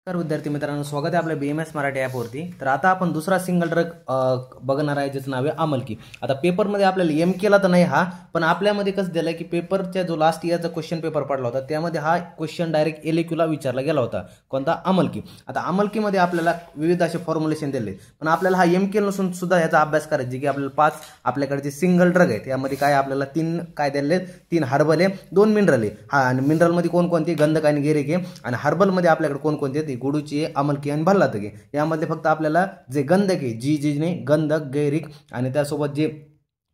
तर विद्यार्थी मित्रांनो, स्वागत आहे आपल्या BMS मराठी ॲपवरती। तर आता आपण दुसरा सिंगल ड्रग बघणार आहे, ज्याचं नाव आहे आमलकी। आता पेपरमध्ये आपल्याला MKला तर नाही हा, पण आपल्यामध्ये कसं दिलं की पेपरच्या जो लास्ट इयरचा क्वेश्चन पेपर पडला होता त्यामध्ये हा क्वेश्चन डायरेक्ट LAQला विचारला गेला होता, कोणता? आमलकी। आता आमलकीमध्ये आपल्याला विविध असे फॉर्म्युलेशन दिले, पण आपल्याला हा MK नसून सुद्धा याचा अभ्यास करायचा की आपल्याला 5 आपल्याकडे जे सिंगल ड्रग आहेत यामध्ये काय आपल्याला 3 काय दिले, 3 हर्बल आहे, 2 मिनरल आहे। हा, आणि मिनरल मध्ये कोणकोणते? गंधक आणि गेरिक आहे। आणि हर्बल मध्ये आपल्याकडे कोणकोणते? गुडूची, आमलकी आणि भल्लातकी। यामध्ये फक्त आपल्याला जे गंधक आहे, जी गंधक, गैरिक आणि त्यासोबत जे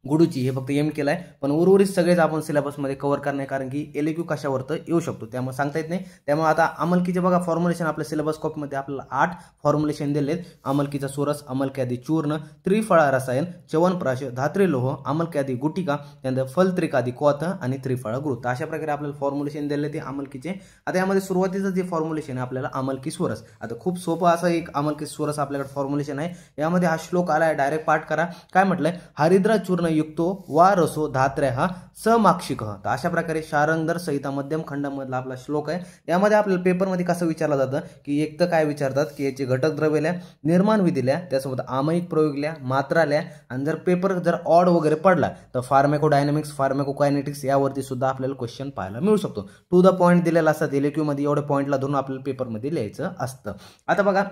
गुडूची, हे फक्त MKला आहे। पण उर्वरित सगळेच आपण सिलेबसमध्ये कव्हर करणार, कारण की LAQ कशावर येऊ शकतो त्यामुळे सांगता येत नाही। त्यामुळे आता आमलकीचे बघा फॉर्म्युलेशन आपल्या सिलेबस कॉपीमध्ये आपल्याला 8 फॉर्म्युलेशन दिलेत। आमलकीचा सोरस, आमलकी चूर्ण, त्रिफळा रसायन, च्यवनप्राश, धात्रीलोह, आमलकी गुटिका, त्यानंतर फलत्रिकादी क्वाथ आणि त्रिफळा गृह। अशा प्रकारे आपल्याला फॉर्म्युलेशन दिले ते आमलकीचे। आता यामध्ये सुरुवातीचं जे फॉर्म्युलेशन आहे आपल्याला आमलकी सोरस, आता खूप सोपं असं एक आमलकी सोरस आपल्याकडे फॉर्म्युलेशन आहे। यामध्ये हा श्लोक आलाय, डायरेक्ट पाठ करा। काय म्हटलंय? हरिद्रा चूर्ण युक्तो वा रसो धात्र्या समाक्षिक। तर अशा प्रकारे शारंगधर संहिता मध्यम खंडामधला आपला श्लोक आहे। यामध्ये आपल्याला पेपरमध्ये कसं विचारलं जातं की एक तर काय विचारतात की याचे घटक द्रव्यल्या, निर्माण विधील्या, त्यासोबत आमयिक प्रयोगल्या, मात्राल्या, आणि जर पेपर जर ऑड वगैरे पडला तर फार्मॅकोडायनॅमिक्स, फार्मॅकोकायनेटिक्स यावरती सुद्धा आपल्याला क्वेश्चन पाहायला मिळू शकतो। टू द पॉइंट दिलेला असतात LAQ मध्ये, एवढे पॉइंटला धरून आपल्याला पेपरमध्ये लिहायचं असतं। आता बघा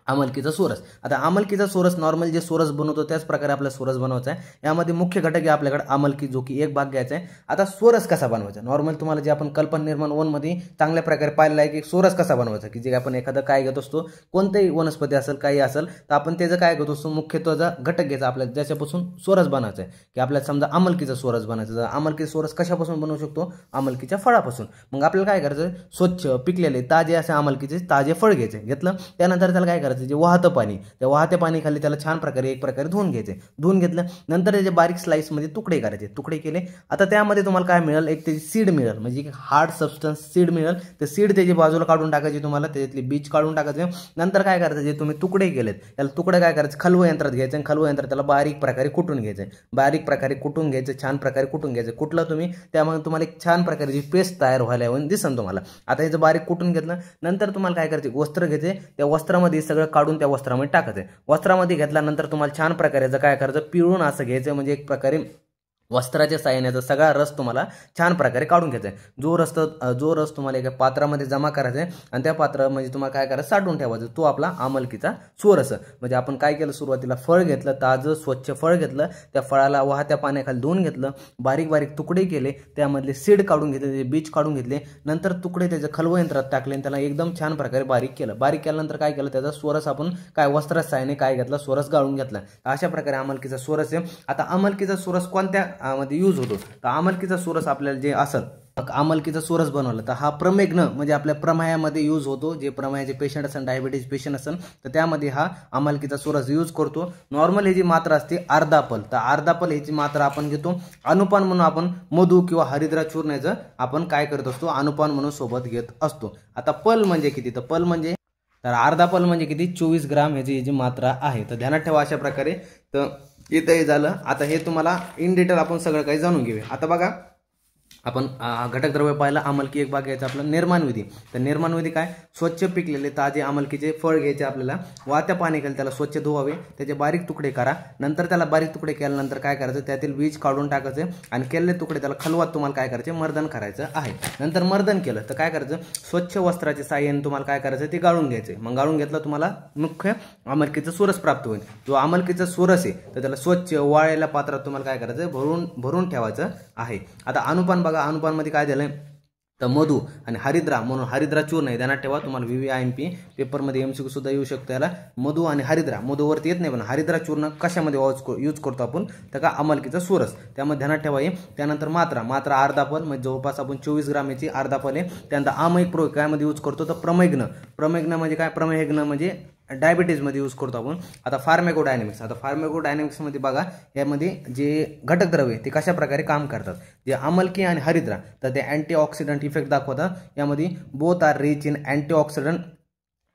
आमलकीचा सोरस। आता आमलकीचा सोरस नॉर्मल जे सोरस बनवतो त्याच प्रकारे आपल्याला सोरस बनवायचा आहे। यामध्ये मुख्य घटक आहे आपल्याकडे आमलकी, जो की एक भाग घ्यायचा आहे। आता सोरस कसा बनवायचा? नॉर्मल तुम्हाला जे आपण कल्पना निर्माण 1 मध्ये चांगल्या प्रकारे पाहिलेलं आहे की सोरस कसा बनवायचा, की जे आपण एखादं काय घेत असतो, कोणतेही वनस्पती असेल, काही असेल, तर आपण त्याचं काय घेत असतो, मुख्यत्वाचा घटक घ्यायचा आपल्याला, ज्याच्यापासून सोरस बनायचा आहे। की आपल्याला समजा आमलकीचा सोरस बनायचा, तर आमलकी सोरस कशापासून बनवू शकतो? आमलकीच्या फळापासून। मग आपल्याला काय करायचं? स्वच्छ पिकलेले ताजे असे आमलकीचे ताजे फळ घ्यायचे, घेतलं त्यानंतर त्याला काय करायचं, जे वाहतं पाणी, त्या वाहत्या पाणी खाली त्याला छान प्रकारे एक प्रकारे धुवून घ्यायचे। धुवून घेतलं नंतर त्याचे बारीक स्लाइस मध्ये तुकडे करायचे, तुकडे केले। आता त्यामध्ये तुम्हाला काय मिळेल? एक त्याची सीड मिळेल, म्हणजे हार्ड सबस्टन्स सीड मिळेल। ते सीड त्याची बाजूला काढून टाकायची, तुम्हाला त्याच्यातली बीज काढून टाकायचे। नंतर काय करायचं, जे तुम्ही तुकडे केलेत त्याला तुकडे काय करायचे, खलव यंत्रात घ्यायचे आणि खलव यंत्रात त्याला बारीक प्रकारे कुटून घ्यायचे, बारीक प्रकारे कुटून घ्यायचे, छान प्रकारे कुटून घ्यायचे। कुठलं तुम्ही त्यामध्ये तुम्हाला एक छान प्रकारची पेस्ट तयार व्हायला येऊन दिसन तुम्हाला। आता याचं बारीक कुटून घेतलं नंतर तुम्हाला काय करायचे, वस्त्र घ्यायचे, त्या वस्त्रामध्ये सगळं काढून त्या वस्त्रामध्ये टाकायचं। वस्त्रामध्ये घेतल्यानंतर तुम्हाला छान प्रकारे काय करायचं, पिळून असं घ्यायचं, म्हणजे एक प्रकारे वस्त्राच्या साहाय्याने सगळा रस तुम्हाला छान प्रकारे काढून घ्यायचा आहे। जो रस तुम्हाला एका पात्रामध्ये जमा करायचा आहे आणि त्या पात्र म्हणजे तुम्हाला काय करायचं, साठवून ठेवायचं। तो आपला आमलकीचा सोरस। म्हणजे आपण काय केलं, सुरुवातीला फळ घेतलं, ताजं स्वच्छ फळ घेतलं, त्या फळाला वाहत्या पाण्याखाली धुवून घेतलं, बारीक बारीक तुकडे केले, त्यामधले सीड काढून घेतले, बीज काढून घेतले, नंतर तुकडे त्याच्या खलव यंत्रात टाकले आणि त्याला एकदम छान प्रकारे बारीक केलं। बारीक केल्यानंतर काय केलं, त्याचा सोरस आपण काय वस्त्राच्या साहाय्याने काय घेतला, सोरस गाळून घेतला। अशा प्रकारे आमलकीचा सोरस आहे। आता आमलकीचा सोरस कोणत्या मध्ये यूज होतो, तर आमलकीचा सोरस आपल्याला जे असेल, आमलकीचा सोरस बनवलं तर हा प्रमेग्न म्हणजे आपल्या प्रमेहामध्ये यूज होतो। जे प्रमेहाचे पेशंट असेल, डायबिटीज पेशंट असेल, तर त्यामध्ये हा आमलकीचा सोरस यूज करतो। नॉर्मल ह्याची मात्रा असते अर्धापल, तर अर्धापल ह्याची मात्रा आपण घेतो। अनुपान म्हणून आपण मधु किंवा हरिद्रा चूर्णाचं आपण काय करत असतो, अनुपान म्हणून सोबत घेत असतो। आता पल म्हणजे किती, तर पल म्हणजे तर अर्धा पल म्हणजे किती, 24 ग्राम याची मात्रा आहे। तर ध्यानात ठेवा अशा प्रकारे। तर इथंही झालं। आता हे तुम्हाला इन डिटेल आपण सगळं काही जाणून घेऊया। आता बघा आपण घटक द्रव्य पाहिला, आमलकी एक भाग घ्यायचा आपला। निर्माण विधी, तर निर्माण विधी काय, स्वच्छ पिकलेले ताजे आमलकीचे फळ घ्यायचे आपल्याला, वाहत्या पाणी खाली त्याला स्वच्छ धुवावे, त्याचे बारीक तुकडे करा। नंतर त्याला बारीक तुकडे केल्यानंतर काय करायचं, त्यातील बीज काढून टाकायचे आणि केलेले तुकडे त्याला खलवात तुम्हाला काय करायचे, मर्दन करायचं आहे। नंतर मर्दन केलं तर काय करायचं, स्वच्छ वस्त्राच्या साहाय्याने तुम्हाला काय करायचं, ते गाळून घ्यायचे। मग गाळून घेतलं तुम्हाला मुख्य आमलकीचा सोरस प्राप्त होईल। जो आमलकीचा सोरस आहे तर त्याला स्वच्छ वाळलेल्या पात्रात तुम्हाला काय करायचं, भरून ठेवायचं आहे। आता अनुपान बघा, अनुपान मध्ये काय झालंय, तर मधु आणि हरिद्रा म्हणून हरिद्रा चूर्ण आहे। ध्यानात ठेवा, तुम्हाला VVIMP पेपरमध्ये MCQ सुद्धा येऊ शकतो याला। मधु आणि हरिद्रा, मधुवरती येत नाही पण हरिद्रा चूर्ण कशामध्ये यूज करतो आपण, तर का आमलकीचा सोरस, त्यामध्ये ध्यानात ठेवा। त्यानंतर मात्रा अर्धापल, म्हणजे जवळपास आपण 24 ग्राम याची अर्धापल आहे। त्यानंतर आमयिक प्रयोग कायमध्ये यूज करतो, तर प्रमेग्न म्हणजे काय, प्रमेग्न म्हणजे डायबिटीज मध्ये यूज करतो आपण। आता फार्मॅकोडायनॅमिक्स, आता फार्मॅकोडायनॅमिक्स मध्ये बघा, यामध्ये जे घटक द्रव्य ते कशा प्रकारे काम करतात। जे आमलकी आणि हरिद्रा तर ते अँटीऑक्सिडंट इफेक्ट दाखवतात। यामध्ये both are rich in antioxidant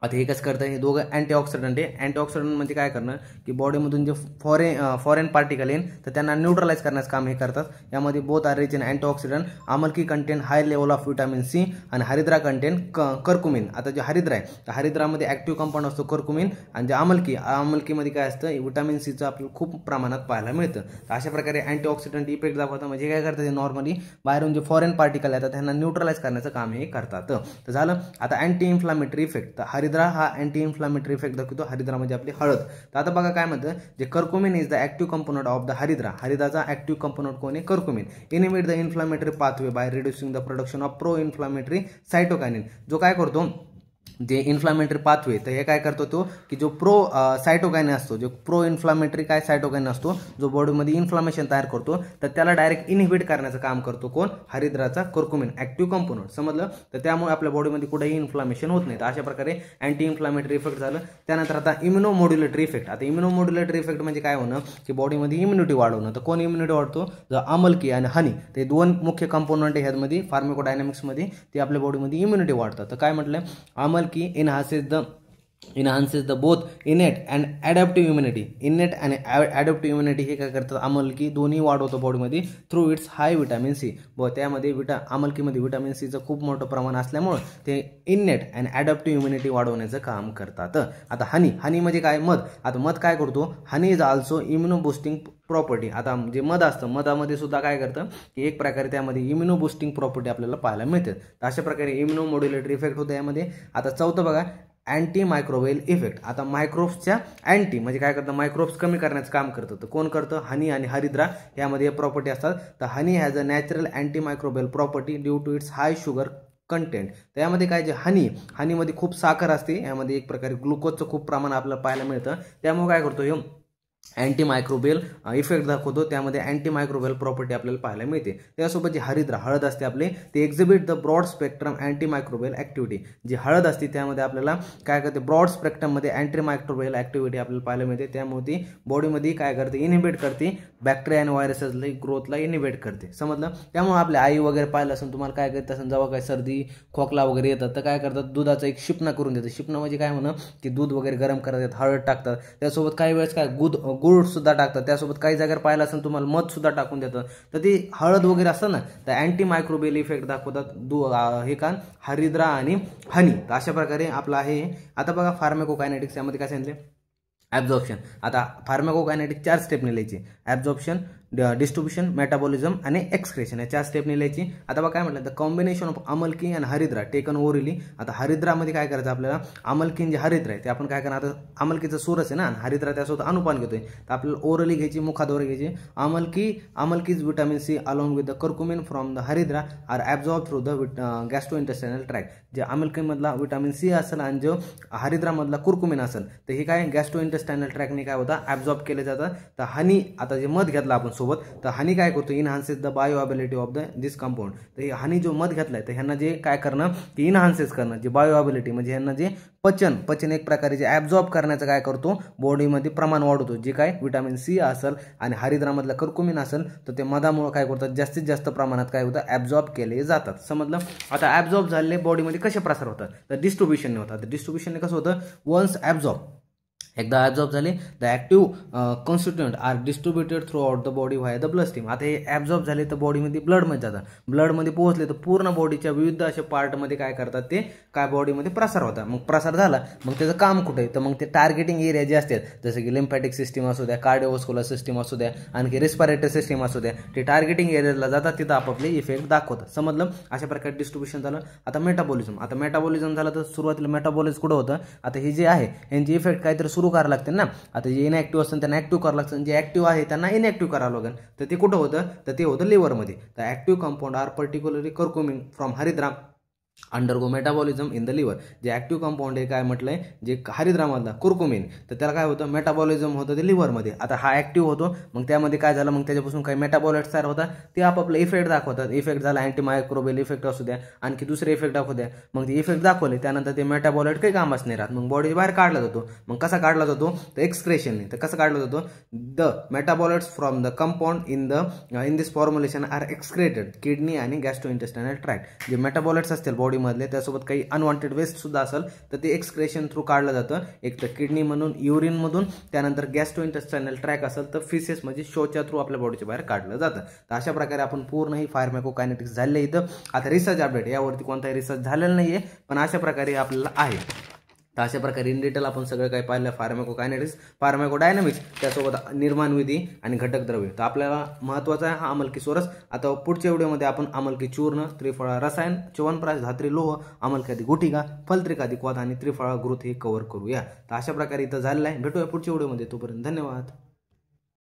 आता हे कसं करतं, हे दोघं अँटीऑक्सिडंट आहे. अँटीऑक्सिडंट म्हणजे काय करणं की बॉडीमधून जे फॉरेन पार्टिकल येईन तर त्यांना न्यूट्रलाइज करण्याचं काम हे करतात. यामध्ये both are rich in antioxidant. Amalaki contain high level of vitamin C आणि हरिद्रा कंटेन कर्कुमिन. आता जे हरिद्रा आहे तर हरिद्रामध्ये ॲक्टिव्ह कंपाऊंड असतो कर्कुमिन, आणि जे आमलकीमध्ये काय असतं, विटामिन सीचं आपल्याला खूप प्रमाणात पाहायला मिळतं. तर अशा प्रकारे अँटीऑक्सिडंट इफेक्ट दाखवतं. म्हणजे काय करतात, नॉर्मली बाहेरून जे फॉरेन पार्टिकल येतात त्यांना न्यूट्रलाइज करण्याचं काम हे करतात. तर झालं. आता अँटी इन्फ्लामेटरी इफेक्ट. तर हरिद्रा हा अँटी इन्फ्लामेटरी इफेक्ट दाखवतो. हरिद्रा म्हणजे आपली हळद. तर आता बघा काय म्हणतं, जे curcumin is the active component of the haridra. हरिद्राचा ॲक्टिव्ह कंपोनंट कोण आहे, curcumin. Inhibit the inflammatory pathway by reducing the production of pro inflammatory cytokinin. जो काय करतो, जे इन्फ्लामेटरी पाथवे, तर हे काय करतो तो की जो प्रो सायटोकायनिन असतो, जो प्रो इन्फ्लामेटरी काय सायटोकायनिन असतो, जो बॉडीमध्ये इन्फ्लामेशन तयार करतो, तर त्याला डायरेक्ट इनहिबिट करण्याचं काम करतो कोण, हरिद्राचा कर्कुमिन ॲक्टिव्ह कंपोनंट. समजलं. तर त्यामुळे आपल्या बॉडीमध्ये कुठेही इन्फ्लामेशन होत नाही. तर अशा प्रकारे अँटी इन्फ्लामेटरी इफेक्ट झालं. त्यानंतर आता इम्युनोमॉड्युलेटरी इफेक्ट. आता इम्युनोमॉड्युलेटरी इफेक्ट म्हणजे काय होणं की बॉडीमध्ये इम्युनिटी वाढवणं. तर कोण इम्युनिटी वाढतो, जर आमलकी आणि हनी, ते दोन मुख्य कंपोनंट आहे ह्यामध्ये फार्माकोडायनॅमिक्समध्ये, ते आपल्या बॉडीमध्ये इम्युनिटी वाढतात. तर काय म्हटलं, आमलकी enhances the both innate and adaptive immunity. innate आणि adaptive immunity हे काय करतात, आमलकी दोन्ही वाढवतो बॉडीमध्ये through its high vitamin C. त्यामध्ये आमलकीमध्ये विटामिन सीचं खूप मोठं प्रमाण असल्यामुळे ते इन्नेट आणि ॲडॅप्टिव्ह इम्युनिटी वाढवण्याचं काम करतात. आता हनी म्हणजे काय, मध. आता मध काय करतो, honey is also immuno boosting property. आता जे मध असतं, मधामध्ये सुद्धा काय करतं की एक प्रकारे त्यामध्ये इम्युनो बुस्टिंग प्रॉपर्टी आपल्याला पाहायला मिळते. तर अशा प्रकारे इम्युनो मॉड्युलेटरी इफेक्ट होतो यामध्ये. आता चौथं बघा, अँटी मायक्रोवेल इफेक्ट. आता मायक्रोब्सच्या अँटी म्हणजे काय करतं, मायक्रोब्स कमी करण्याचं काम करतं. तर कोण करतं, हनी आणि हरिद्रा यामध्ये प्रॉपर्टी असतात. तर honey has a natural anti microbial property due to its high sugar content. तर यामध्ये काय, जे हनीमध्ये खूप साखर असते, यामध्ये एक प्रकारे ग्लुकोजचं खूप प्रमाण आपल्याला पाहायला मिळतं. त्यामुळे काय करतो, हे अँटी मायक्रोबियल इफेक्ट दाखवतो. त्यामध्ये अँटी मायक्रोबियल प्रॉपर्टी आपल्याला पाहायला मिळते. त्यासोबत जी हळद असते आपले, ते exhibit the broad spectrum anti microbial activity. जी हळद असते त्यामध्ये आपल्याला काय करते, ब्रॉड स्पेक्ट्रममध्ये अँटी मायक्रोबियल ॲक्टिव्हिटी आपल्याला पाहायला मिळते. त्यामुळे ती बॉडीमध्ये काय करते, इनिबिट करते बॅक्टेरिया आणि व्हायरसला ग्रोथला इनिबिट करते. समजलं. त्यामुळे आपल्या आई वगैरे पाहिलं असेल तुम्हाला, काय करत असेल जेव्हा काय सर्दी खोकला वगैरे येतात, तर काय करतात, दुधाचं एक शिपणा करून देतात. शिपणा म्हणजे काय म्हणणं की दूध वगैरे गरम करतात, हळद टाकतात, त्यासोबत काही वेळेस काय गुळ सुद्धा टाकतात, त्यासोबत काही जागेवर पाहिलं असेल तुम्हाला मध सुद्धा टाकून देतात. तर ती हळद वगैरे असतं ना, तर अँटी मायक्रोबियल इफेक्ट दाखवतात हे का, हरिद्रा आणि हनी. तर अशा प्रकारे आपलं आहे. आता बघा फार्माकोकायनेटिक्स, यामध्ये काय सांगितले, ॲब्झॉर्प्शन. आता फार्माकोकायनेटिक 4 स्टेपने लिहायची, ॲब्झॉर्प्शन, डिस्ट्रीब्युशन, मेटाबॉलिझम आणि एक्सक्रेशन, या 4 स्टेपने लिहायची. आता बघा काय म्हटलं, द कॉम्बिनेशन ऑफ आमलकी आणि हरिद्रा टेकन ओरली. आता हरिद्रामध्ये काय करायचं आपल्याला, आमलकी जे हरिद्रा आहे ते आपण काय करणार, आता आमलकीचं सूरच आहे ना, आणि त्यासोबत अनुपान घेतोय, तर आपल्याला ओरली घ्यायची, मुखाद्वारे घ्यायची. Amalaki's vitamin C along with the curcumin from the haridra are absorb through the gastrointestinal tract. जे आमलकीमधला विटामिन सी असेल आणि जो हरिद्रामधला कुर्कुमिन असेल, तर हे काय गॅस्ट्रोइंटेस्टायनल ट्रॅकने काय होतं, ॲब्झॉर्ब केले जातं. तर हनी, आता जे मध घेतला आपण सोबत, तर हनी काय करतो, इनहान्सेस द बायोअबिलिटी ऑफ दिस कंपाऊंड. तर हे हनी जो मध घेतलाय, तर ह्यांना जे काय करणं की इनहान्सेस करणं, जे बायोअबिलिटी म्हणजे ह्यांना जे पचन एक प्रकारे जे ॲब्झॉर्ब करण्याचं काय करतो, बॉडीमध्ये प्रमाण वाढवतो. जे काय विटामिन सी असेल आणि हरिद्रामधला कर्कुमिन असेल, तर ते मधामुळे काय करतात, जास्तीत जास्त प्रमाणात काय होतं, ॲब्झॉर्ब केले जातात. समजलं. आता ॲब्झॉर्ब झालेले बॉडीमध्ये कसे प्रसार होतात, तर डिस्ट्रीब्युशनने होतात. डिस्ट्रीब्युशनने कसं होतं, वन्स ॲब्झॉर्ब, एकदा ॲब्झॉर्ब झाले, the active constituent are distributed throughout the body via the blood stream. आता हे ॲब्झॉर्ब झाले तर बॉडीमध्ये ब्लडमध्ये जातात, ब्लडमध्ये पोहोचले तर पूर्ण बॉडीच्या विविध अशा पार्टमध्ये काय करतात, ते काय बॉडीमध्ये प्रसार होतात. मग प्रसार झाला, मग त्याचं काम कुठे आहे, तर मग ते टार्गेटिंग एरिया जे असतात, जसं की लिम्फॅटिक सिस्टीम असू द्या, कार्डिओव्हास्क्युलर सिस्टीम असू द्या, आणखी रेस्पिरेटरी सिस्टीम असू द्या, ते टार्गेटिंग एरियाला जातात, तिथं आपापले इफेक्ट दाखवतात. समजलं. अशा प्रकारे डिस्ट्रीब्युशन झालं. आता मेटाबॉलिझम. आता मेटाबॉलिझम झालं तर सुरुवातीला मेटाबॉलिझम कुठं होतं, आता हे जे आहे यांची इफेक्ट काहीतरी सुरू करावं लागते ना. आता जे इनॅक्टिव्ह असतात त्यांना ॲक्टिव्ह करावं लागतं, जे ॲक्टिव्ह आहे त्यांना इनॅक्टिव्ह करावं लागेल. तर ते कुठं होतं, तर ते होतं लिव्हरमध्ये. तर active compound are particularly curcumin from haridra undergo metabolism in the liver. जे ॲक्टिव्ह कंपाऊंड आहे काय म्हटलंय, जे हरिद्रामधला कुर्कुमिन, तर त्याला काय होतं, मेटाबॉलिझम होतं ते लिव्हरमध्ये. आता हा ॲक्टिव्ह होतो, मग त्यामध्ये काय झालं, मग त्याच्यापासून काही मेटाबॉलाइट्स तयार होतात, ते आपापले इफेक्ट दाखवतात. इफेक्ट झाला अँटी मायक्रोबियल इफेक्ट असू द्या, आणखी दुसरे इफेक्ट दाखवू द्या. मग ते इफेक्ट दाखवले त्यानंतर ते मेटाबॉलाइट काही कामच नाही राहत, मग बॉडी बाहेर काढला जातो. मग कसा काढला जातो, तर एक्सक्रेशनने. तर कसं काढला जातो, the metabolites from the compound in this formulation are excreted kidney आणि गॅस्ट्रोइंटेस्टायनल ट्रॅक्ट. जे मेटाबॉलाइट्स असतील बॉडीमधले, त्यासोबत काही अनवॉन्टेड वेस्ट सुद्धा असेल तर ते एक्सक्रेशन थ्रू काढलं जातं. एक तर किडनी म्हणून, युरिनमधून, त्यानंतर गॅस्ट्रोइंटेस्टायनल ट्रॅक असेल तर फिसेस म्हणजे शोच्या थ्रू आपल्या बॉडीच्या बाहेर काढलं जातं. तर अशा प्रकारे आपण पूर्ण ही फार्माकोकायनेटिक्स झाले. इथं आता रिसर्च अपडेट यावरती कोणताही रिसर्च झालेला नाहीये, पण अशा प्रकारे आपल्याला आहे. तर अशा प्रकारे इन डिटेल आपण सगळं काही पाहिलं, फार्माकोकायनेटिक्स, फार्माकोडायनामिक्स, त्यासोबत निर्माण विधी आणि घटक द्रव्य. तर आपल्याला महत्त्वाचा आहे हा अमलकी सोरस. आता पुढच्या व्हिडिओमध्ये आपण अमलकी चूर्ण, त्रिफळा रसायन, च्यवनप्राश, धात्री लोह, अमलकी गुटिका, फलत्रिका क्वाथ आणि त्रिफळा ग्रोथ हे कव्हर करूया. तर अशा प्रकारे इथं झालेलं आहे. भेटूया पुढच्या व्हिडिओमध्ये. तोपर्यंत धन्यवाद.